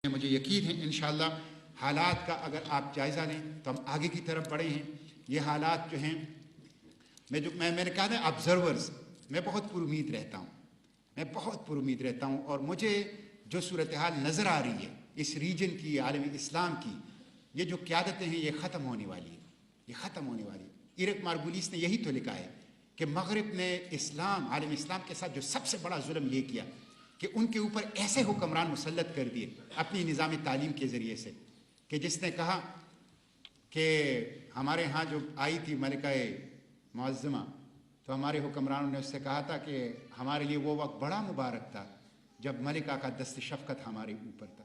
مجھے یقین ہے انشاءاللہ حالات کا اگر آپ جائزہ لیں تو ہم آگے کی طرف بڑھے ہیں. یہ حالات جو ہیں میں نے کہا نا آبزرورز، میں بہت پر امید رہتا ہوں اور مجھے جو صورتحال نظر آ رہی ہے اس ریجن کی، عالم اسلام کی، یہ جو قیادتیں ہیں یہ ختم ہونے والی ہے. ایرک مارگولیس نے یہی تو لکھا ہے کہ مغرب نے عالم اسلام کے ساتھ جو سب سے بڑا ظلم یہ کیا کہ ان کے اوپر ایسے حکمران مسلط کر دیے اپنی نظام تعلیم کے ذریعے سے کہ جس نے کہا کہ ہمارے ہاں جو آئی تھی ملکہ معظمہ، تو ہمارے حکمرانوں نے اس سے کہا تھا کہ ہمارے لیے وہ وقت بڑا مبارک تھا جب ملکہ کا دست شفقت ہمارے اوپر تھا.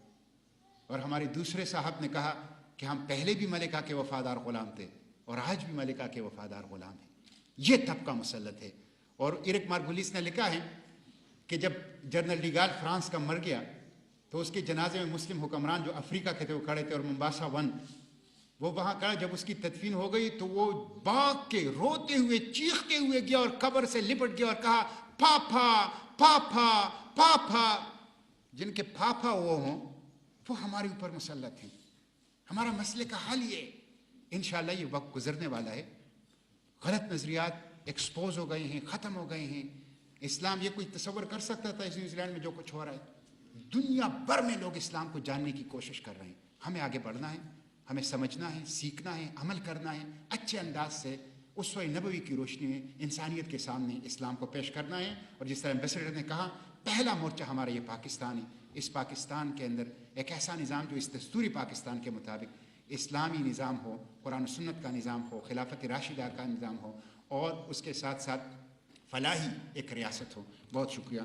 اور ہمارے دوسرے صاحب نے کہا کہ ہم پہلے بھی ملکہ کے وفادار غلام تھے اور آج بھی ملکہ کے وفادار غلام ہیں. یہ طبقہ مسلط ہے. اور ایرک مارگولیس نے لکھا ہے کہ جب جنرل ڈیگال فرانس کا مر گیا تو اس کے جنازے میں مسلم حکمران جو افریقہ کے تھے وہ کھڑے تھے، اور ممباسا ون وہ وہاں کھڑا. جب اس کی تدفین ہو گئی تو وہ باغ کے روتے ہوئے چیختے ہوئے گیا اور قبر سے لپٹ گیا اور کہا پاپا پاپا پاپا. جن کے پاپا وہ ہوں وہ ہمارے اوپر مسلط ہیں. ہمارا مسئلے کا حل یہ انشاءاللہ یہ وقت گزرنے والا ہے. غلط نظریات ایکسپوز ہو گئے ہیں، ختم ہو گئے ہیں. اسلام یہ کوئی تصور کر سکتا تھا اس نیوزی لینڈ میں جو کچھ ہو رہا ہے؟ دنیا بھر میں لوگ اسلام کو جاننے کی کوشش کر رہے ہیں. ہمیں آگے بڑھنا ہے، ہمیں سمجھنا ہے، سیکھنا ہے، عمل کرنا ہے، اچھے انداز سے اسوہ نبوی کی روشنی میں انسانیت کے سامنے اسلام کو پیش کرنا ہے. اور جس طرح ایمبیسڈر نے کہا پہلا مورچہ ہمارا یہ پاکستان ہے. اس پاکستان کے اندر ایک ایسا نظام جو اس دستوری پاکستان کے مطابق اسلامی نظام ہو، قرآن و سنت کا نظام ہو، خلافت راشدہ کا نظام ہو، اور اس کے ساتھ ساتھ فلاحی ایک ریاست ہو. بہت شکریہ.